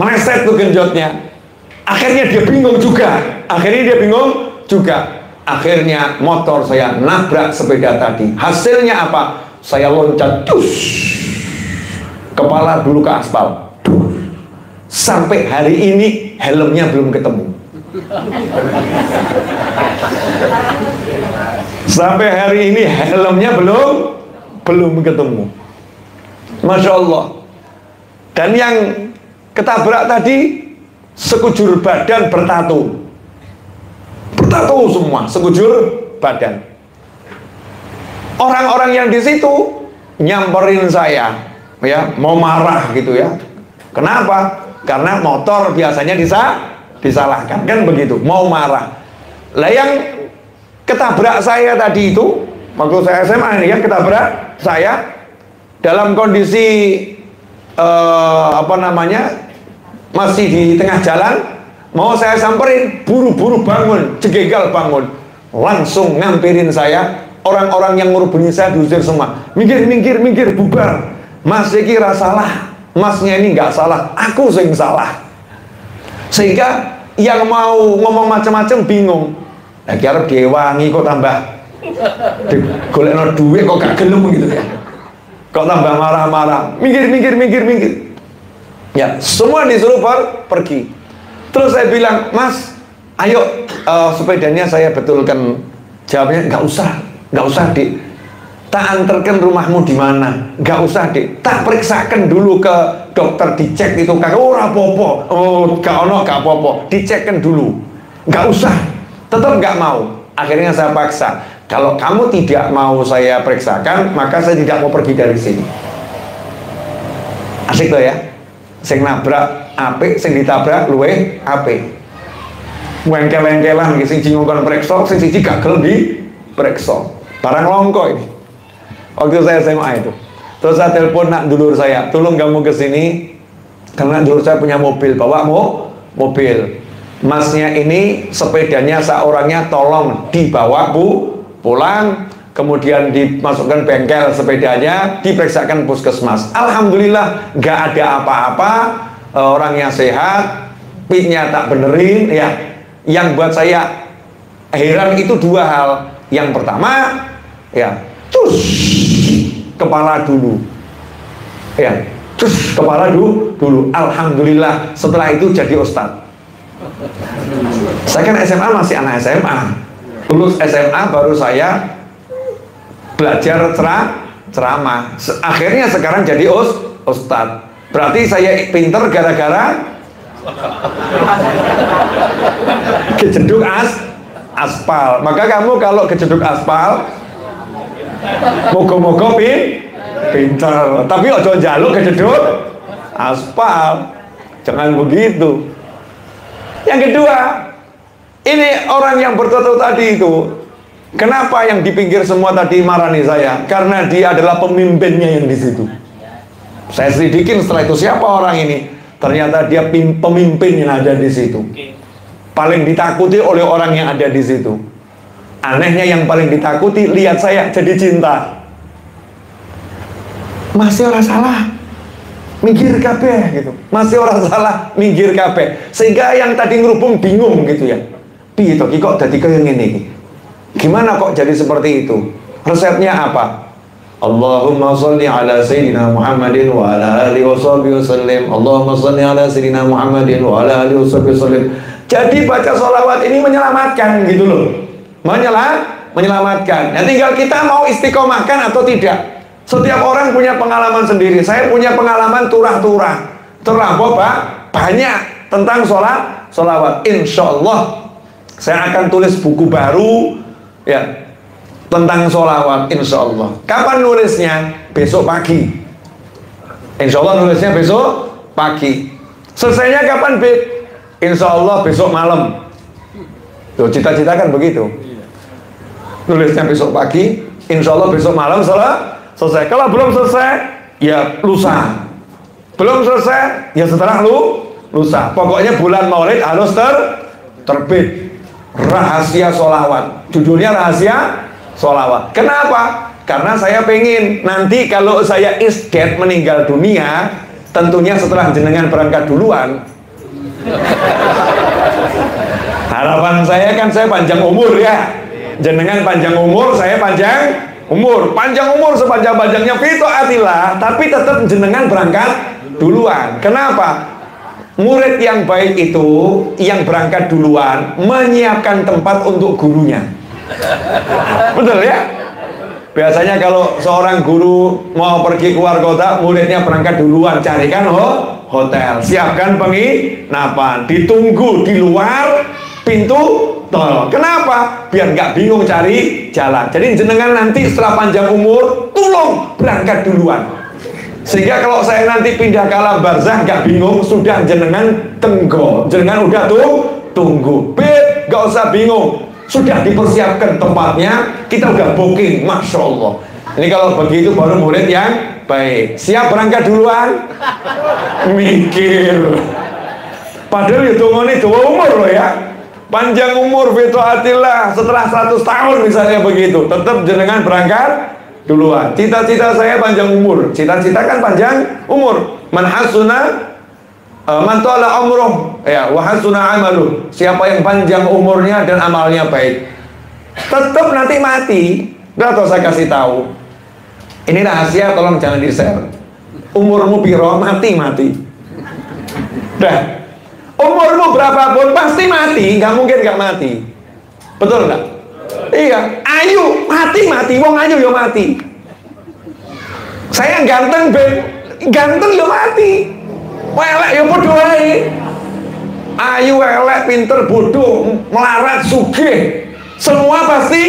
meleset tuh genjotnya. Akhirnya dia bingung juga, akhirnya motor saya nabrak sepeda tadi. Hasilnya apa? Saya loncat, kepala dulu ke aspal. Sampai hari ini helmnya belum ketemu. Sampai hari ini helmnya belum ketemu. Masya Allah. Dan yang ketabrak tadi sekujur badan bertato semua, sekujur badan. Orang-orang yang di situ nyamperin saya, ya mau marah gitu ya. Kenapa? Karena motor biasanya disalahkan, kan begitu, mau marah. Lah yang ketabrak saya tadi itu, waktu saya SMA ini, yang ketabrak saya dalam kondisi apa namanya, masih di tengah jalan, mau saya samperin, buru-buru bangun, jegegal bangun, langsung ngampirin saya. Orang-orang yang ngurubungi saya diusir semua. Minggir, minggir, minggir, bubar. Mas iki ra salah, masnya ini nggak salah, aku sing salah. Sehingga yang mau ngomong macam-macam bingung. Lagi arep diwangi kok tambah golekno duit kok gak gelem gitu ya. Kok tambah marah-marah. Minggir, minggir, minggir, minggir. Ya, semua disuruh pergi. Terus saya bilang, Mas, ayo sepedanya saya betulkan. Jawabnya, nggak usah Dik. Tak antarkan rumahmu di mana? Nggak usah Dik. Tak periksakan dulu ke dokter, dicek itu kan. Oh rapopo, oh gak apa-apa. Dicekkan dulu. Nggak usah. Tetap nggak mau. Akhirnya saya paksa. Kalau kamu tidak mau saya periksakan, maka saya tidak mau pergi dari sini. Asik tuh ya. Sing nabrak apik, sing ditabrak luweh apik. Wengkel-wengkelan sing ngongkon periksa, sing siji gak gelem diperiksa. Barang longko ini. Waktu saya SMA itu. Terus saya telepon nak dulur saya, tolong kamu ke sini karena dulur saya punya mobil, bawa mobil. Masnya ini sepedanya seorangnya tolong dibawa pulang, kemudian dimasukkan bengkel sepedanya, diperiksakan puskesmas. Alhamdulillah nggak ada apa-apa, orangnya sehat, pitnya tak benerin ya. Yang buat saya heran itu dua hal. Yang pertama ya, terus kepala dulu ya, terus kepala dulu. Alhamdulillah setelah itu jadi ustadz. Saya kan SMA masih anak SMA. Lulus SMA baru saya belajar ceramah. Akhirnya sekarang jadi ustadz. Berarti saya pinter gara-gara kejeduk aspal. Maka kamu kalau kejeduk aspal, moga-moga pinter. Tapi ojo njaluk kejeduk aspal. Jangan begitu. Yang kedua, ini orang yang bertato tadi itu, kenapa yang di pinggir semua tadi marani saya? Karena dia adalah pemimpinnya yang di situ. Saya selidikin setelah itu siapa orang ini. Ternyata dia pemimpin yang ada di situ. Paling ditakuti oleh orang yang ada di situ. Anehnya yang paling ditakuti lihat saya jadi cinta. Masih orang salah, minggir kabeh gitu. Masih orang salah, minggir kabeh. Sehingga yang tadi ngerubung bingung gitu ya. Piye to ki kok dadi kaya ngene iki? Gimana kok jadi seperti itu? Resepnya apa? Allahumma sholli ala sayyidina Muhammadin wa ala alihi wasallim. Allahumma sholli ala sayyidina Muhammadin wa ala alihi wasallim. Jadi baca sholawat ini menyelamatkan gitu loh. Menyelamatkan. Ya tinggal kita mau istiqomahkan atau tidak. Setiap orang punya pengalaman sendiri. Saya punya pengalaman turah-turah. Terlampau banyak tentang sholawat. Insya Allah saya akan tulis buku baru ya tentang sholawat. Insya Allah. Kapan nulisnya? Besok pagi. Insya Allah nulisnya besok pagi. Selesainya kapan, Bib? Insya Allah besok malam. Tuh cita-cita kan begitu. Nulisnya besok pagi. Insya Allah besok malam selesai. Kalau belum selesai, ya lusa. Belum selesai, ya setelah lusa. Pokoknya bulan Maulid harus terbit. Rahasia sholawat. Judulnya rahasia sholawat. Kenapa? Karena saya pengen nanti kalau saya isdet meninggal dunia, tentunya setelah jenengan berangkat duluan. Harapan saya kan saya panjang umur ya. Jenengan panjang umur, saya panjang umur. Panjang umur sepanjang-panjangnya fitoatillah, tapi tetap jenengan berangkat duluan. Kenapa? Murid yang baik itu yang berangkat duluan menyiapkan tempat untuk gurunya. Betul ya? Biasanya kalau seorang guru mau pergi keluar kota, muridnya berangkat duluan, carikan hotel, siapkan penginapan, ditunggu di luar pintu tol. Kenapa? Biar nggak bingung cari jalan. Jadi jenengan nanti setelah panjang umur, tolong berangkat duluan. Sehingga kalau saya nanti pindah ke alam barzah nggak bingung, sudah jenengan tenggo, jenengan udah tunggu. Beb, nggak usah bingung, sudah dipersiapkan tempatnya, kita udah booking, masya Allah. Ini kalau begitu baru murid yang Baik. Siap berangkat duluan? Mikir. Padahal ya dongone dawa umur loh ya. Panjang umur fitaatillah, setelah 100 tahun misalnya begitu, tetap jenengan berangkat duluan. Cita-cita saya panjang umur. Cita-cita kan panjang umur. Man hasuna man tala umruh ya wa hasuna amaluh. Siapa yang panjang umurnya dan amalnya baik, tetap nanti mati. Udah tau saya kasih tahu. Ini rahasia, tolong jangan di-share. Umurmu piro, mati. Dah. Umurmu berapapun pasti mati, nggak mungkin nggak mati. Betul nggak? Iya. Ayu mati. Wong ayu yo mati. Saya ganteng yo mati. Elek yo podo wae. Ayu, elek, pinter, bodoh, melarat, sugih, semua pasti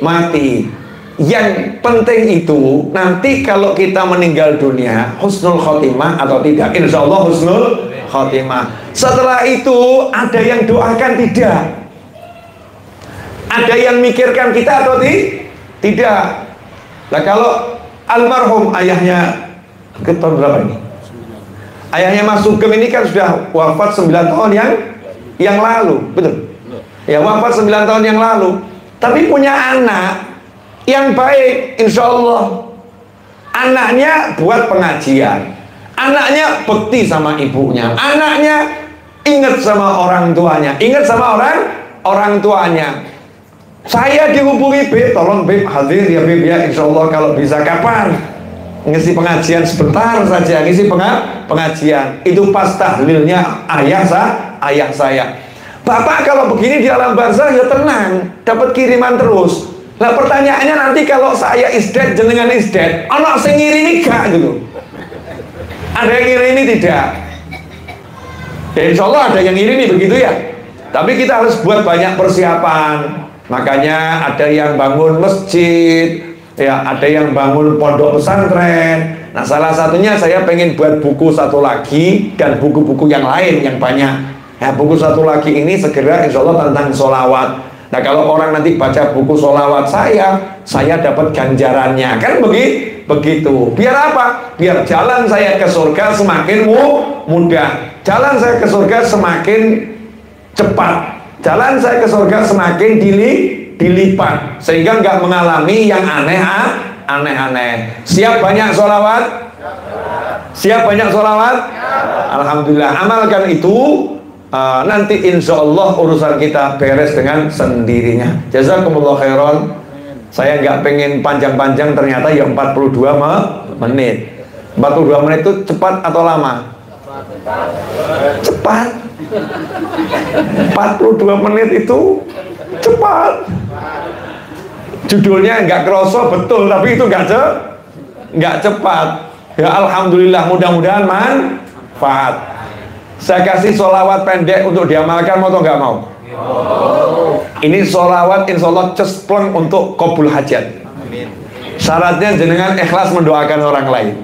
mati. Yang penting itu nanti kalau kita meninggal dunia husnul khotimah atau tidak. Insya Allah husnul khotimah. Setelah itu ada yang doakan tidak? Ada yang mikirkan kita atau tidak? Nah kalau almarhum ayahnya ke tahun berapa ini? Ayahnya Mas Sugeng ini kan sudah wafat 9 tahun yang lalu, betul? Ya wafat 9 tahun yang lalu. Tapi punya anak yang baik, insya Allah. Anaknya buat pengajian, anaknya bekti sama ibunya, anaknya ingat sama orang tuanya, orang tuanya. Saya dihubungi, Beb, tolong Beb hadir ya Beb ya, insya Allah kalau bisa kapan ngisi pengajian sebentar saja, ngisi pengajian. Itu pas tahlilnya ayah saya. Bapak kalau begini di alam barzah ya tenang, dapat kiriman terus. Nah pertanyaannya nanti kalau saya isdet jenengan isdet, anak sing ngirimi gak gitu? Ada yang ngirimi tidak? Ya insya Allah ada yang ngirimi begitu ya. Tapi kita harus buat banyak persiapan. Makanya ada yang bangun masjid, ya ada yang bangun pondok pesantren. Nah salah satunya saya pengen buat buku satu lagi dan buku-buku yang lain yang banyak. Ya buku satu lagi ini segera insya Allah tentang sholawat. Nah kalau orang nanti baca buku sholawat saya dapat ganjarannya, kan begitu. Biar apa? Biar jalan saya ke surga semakin mudah, jalan saya ke surga semakin cepat, jalan saya ke surga semakin dilipat, sehingga nggak mengalami yang aneh-aneh. Siap banyak sholawat? Siap banyak sholawat? Alhamdulillah, amalkan itu. Nanti insya Allah urusan kita beres dengan sendirinya. Jazakumullah khairan. Saya nggak pengen panjang-panjang, ternyata ya 42 menit. 42 menit itu cepat atau lama? Cepat. 42 menit itu cepat. Judulnya nggak kerosok betul, tapi itu nggak cepat. Ya Alhamdulillah, mudah-mudahan manfaat. Saya kasih sholawat pendek untuk diamalkan, mau atau nggak mau? Ini sholawat insya Allah cespleng untuk qabul hajat. Syaratnya jenengan ikhlas mendoakan orang lain.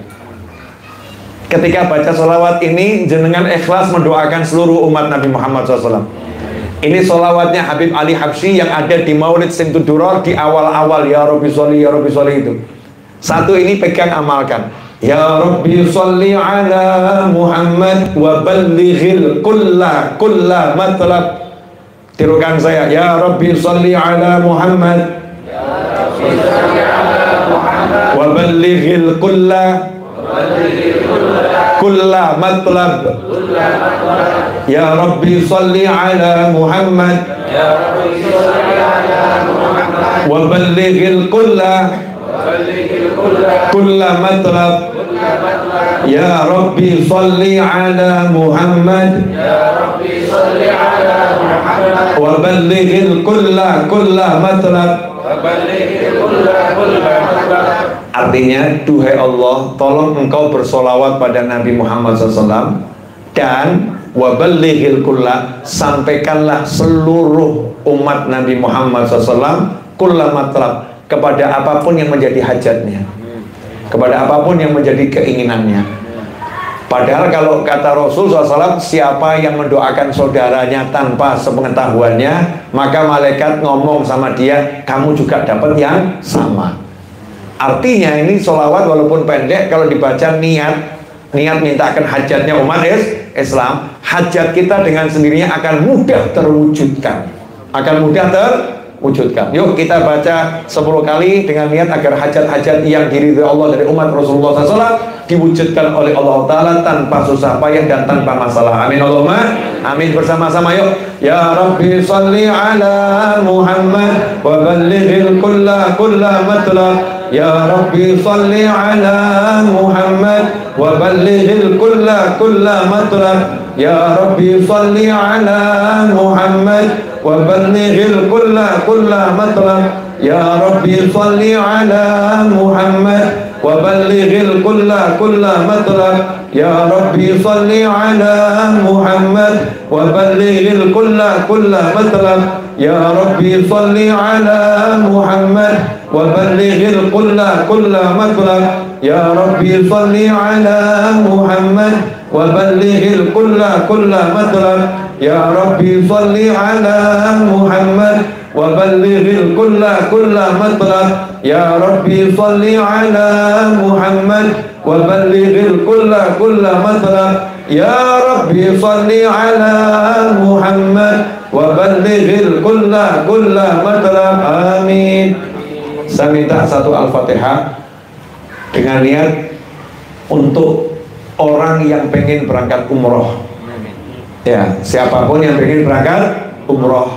Ketika baca sholawat ini jenengan ikhlas mendoakan seluruh umat Nabi Muhammad SAW. Ini sholawatnya Habib Ali Habsyi yang ada di Maulid Simtuduror di awal-awal ya Rabbi sholli itu. Satu ini pegang, amalkan. Ya Rabbi sholli ala Muhammad wa ballighil kulla matlab. Tirukan saya, ya Rabbi sholli ala Muhammad wa ballighil kulla matlab. Ya Rabbi sholli ala Muhammad wa ballighil kulla matlab. Ya Rabbi sholli ala Muhammad wa ballighil kulla matlab. Artinya, duhai Allah, tolong engkau bersolawat pada Nabi Muhammad SAW, dan waballighil kulla, sampaikanlah seluruh umat Nabi Muhammad SAW kulla matlab, kepada apapun yang menjadi hajatnya, kepada apapun yang menjadi keinginannya. Padahal kalau kata Rasul SAW, siapa yang mendoakan saudaranya tanpa sepengetahuannya, maka malaikat ngomong sama dia, kamu juga dapat yang sama. Artinya ini sholawat walaupun pendek, kalau dibaca niat mintakan hajatnya umat Islam, hajat kita dengan sendirinya akan mudah terwujudkan. Yuk kita baca 10 kali dengan niat agar hajat-hajat yang diridhoi Allah dari umat Rasulullah SAW diwujudkan oleh Allah Ta'ala tanpa susah payah dan tanpa masalah. Amin Allahumma amin. Bersama-sama yuk. Ya Rabbi salli ala Muhammad wa ballighil kulla matlab. Ya Rabbi salli ala Muhammad wa ballighil kulla matlab. Ya Rabbi salli ala Muhammad wa ballighil kulla matlab. Ya Rabbi salli ala Muhammad wa ballighil kulla matlab. Ya Rabbi salli ala Muhammad wa ballighil kulla matlab. Ya Rabbi salli ala Muhammad wa ballighil kulla matlab. Ya Rabbi salli ala Muhammad wa ballighil kulla matlab. Ya Rabbi salli ala Muhammad wa ballighil kulla matlab. Ya Rabbi salli ala Muhammad wa ballighil kulla matlab. Ya Rabbi salli ala Muhammad wa ballighil kulla matlab. Amin. Saya minta satu Al-Fatihah dengan niat untuk orang yang pengen berangkat umroh. Ya, siapapun yang pengen berangkat umroh,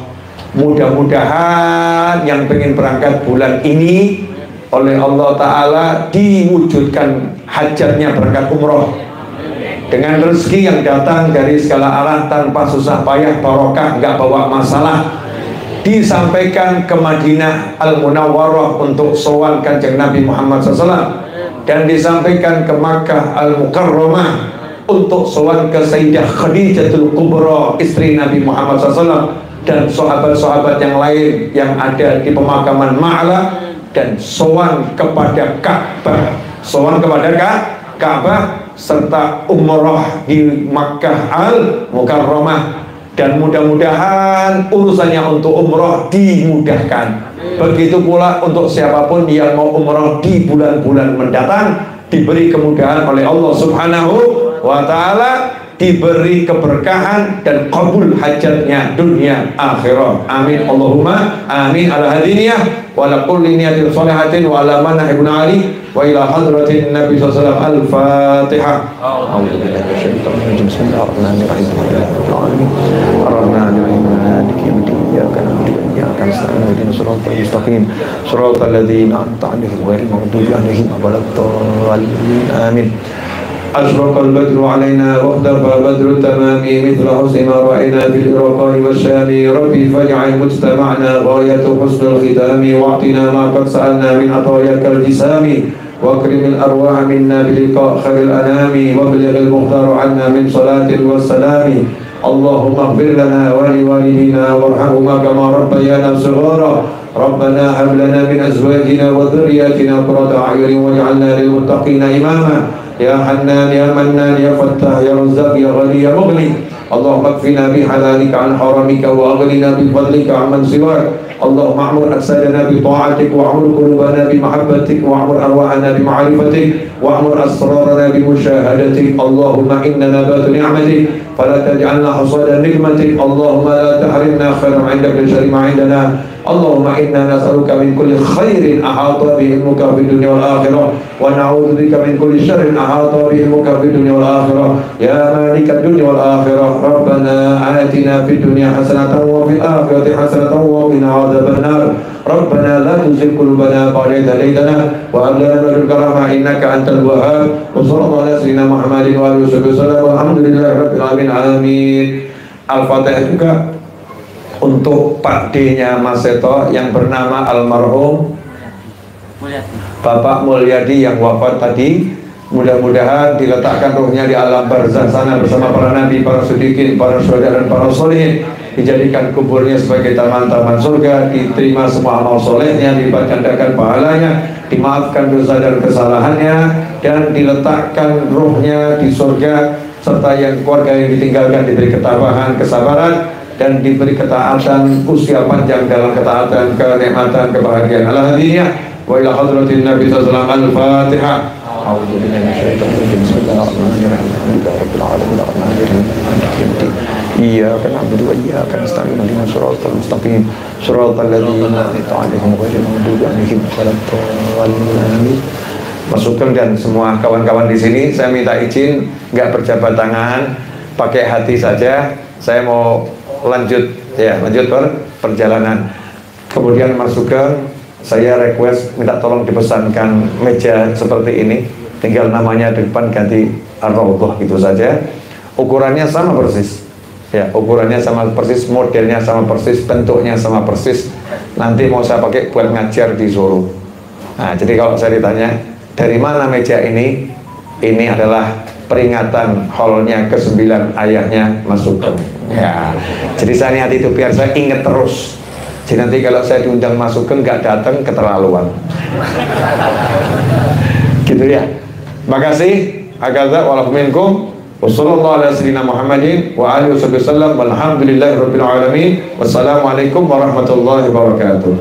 mudah-mudahan yang pengen berangkat bulan ini oleh Allah Ta'ala diwujudkan hajatnya berangkat umroh dengan rezeki yang datang dari segala arah tanpa susah payah, barokah, nggak bawa masalah. Disampaikan ke Madinah Al-Munawwarah untuk sowan Kanjeng Nabi Muhammad SAW, dan disampaikan ke Makkah Al-Mukarramah untuk sowan ke Sayyidah Khadijatul Kubra, istri Nabi Muhammad SAW, dan sahabat-sahabat yang lain yang ada di pemakaman Ma'la, dan sowan kepada Ka'bah serta umroh di Makkah Al-Mukarramah. Dan mudah-mudahan urusannya untuk umroh dimudahkan. Begitu pula untuk siapapun yang mau umroh di bulan-bulan mendatang, diberi kemudahan oleh Allah Subhanahu wa Ta'ala, diberi keberkahan dan qabul hajatnya dunia akhirah. Amin Allahumma amin. Ala hadiniyah wa ala kulli niyatin shalihatin wa ala man ibn ali wa ila hadratin Nabi sallallahu alaihi wasallam. Al-Fatihah. A'udzubillahi minasyaitonir rajim. Bismillahirrahmanirrahim. Ar-Rahmanir-Rahim. Maliki yaumiddin. Iyyaka na'budu wa iyyaka nasta'in. Ihdinas siratal mustaqim. Siratal ladzina an'amta 'alaihim ghairil maghdubi 'alaihim waladdallin. Amin. أشرق البدر علينا واختفى بدر التمام مثل حسن ما رأينا في الإرقاء والشام. ربي فاجعل مجتمعنا غاية حسن الختام واعطنا ما قد سألنا من عطاياك الجسام واكرم الأرواح منا بلقاء خير الأنام وابلغ المختار عنا من صلاة والسلام. اللهم اغفر لنا ولوالدينا وارحمهما كما ربيانا صغارا. ربنا هب لنا من أزواجنا وذرياتنا قرة أعين واجعلنا للمتقين إماما. يا حنان يا منان يا فتاح يا رزاق يا غني يا مغني. اللهم اكفنا بحلالك عن حرامك واغننا بفضلك عمن سواك. اللهم اعمر اجسادنا بطاعتك واعمر قلوبنا بمحبتك واعمر ارواحنا بمعرفتك واعمر اسرارنا بمشاهدتك. اللهم انا نبات نعمتك فلا تجعلنا حصاد نقمتك. اللهم لا تحرمنا خيرا عندك من شر ما عندنا. اللهم إنا نسألك من كل خير أحاط به علمك في الدنيا والآخرة ونعوذ بك من كل شر أحاط به علمك في الدنيا والآخرة يا مالك الدنيا والآخرة. ربنا آتنا في الدنيا حسنة وفي الآخرة حسنة وقنا عذاب النار. ربنا لا تزغ قلوبنا بعد إذ هديتنا وهب لنا من لدنك رحمة إنك أنت الوهاب. وصلى الله على سيدنا محمد وآله وصحبه وسلم والحمد لله رب العالمين. آمين. Al-Fatihah juga untuk Pak D-nya Mas Seto yang bernama almarhum Bapak Mulyadi yang wafat tadi. Mudah-mudahan diletakkan ruhnya di alam barzakh sana bersama para nabi, para siddiqin, para syuhada dan para sholihin. Dijadikan kuburnya sebagai taman-taman surga, diterima semua amal solehnya, dilipat gandakan pahalanya, dimaafkan dosa dan kesalahannya, dan diletakkan ruhnya di surga, serta yang keluarga yang ditinggalkan diberi ketabahan, kesabaran, dan diberi ketaatan, usia panjang dalam ketaatan, kenikmatan, kebahagiaan. Alhamdulillah. wa ila hadratin Nabi sallallahu alaihi wasallam. Al-Fatihah. A'udzu billahi minasyaitonir rajim. Bismillahirrahmanirrahim. Alhamdulillahirabbil alamin arrahmanir rahim maliki yaumiddin. Iyyaka na'budu wa iyyaka nasta'in. Ihdinas siratal mustaqim. Siratal ladzina an'amta 'alaihim ghairil maghdubi 'alaihim waladdallin. Masukkan dan semua kawan-kawan di sini, saya minta izin nggak berjabat tangan, pakai hati saja. Saya mau lanjut perjalanan. Kemudian masukkan, saya request minta tolong dipesankan meja seperti ini, tinggal namanya di depan ganti Ar-Raudhah gitu saja. Ukurannya sama persis. Ya, ukurannya sama persis, modelnya sama persis, bentuknya sama persis. Nanti mau saya pakai buat ngajar di Solo. Nah, jadi kalau saya ditanya dari mana meja ini? Ini adalah peringatan haulnya ke-9 ayahnya Masukkan. Ya, jadi saya niat itu biar saya ingat terus. Jadi nanti kalau saya diundang Masukkan nggak datang keterlaluan. Gitu ya. Makasih. Agaza walakum minkum. Wassallallahu ala sayyidina Muhammadin wa alihi wasallam. Walhamdulillahirabbil alamin. Wassalamualaikum warahmatullahi wabarakatuh.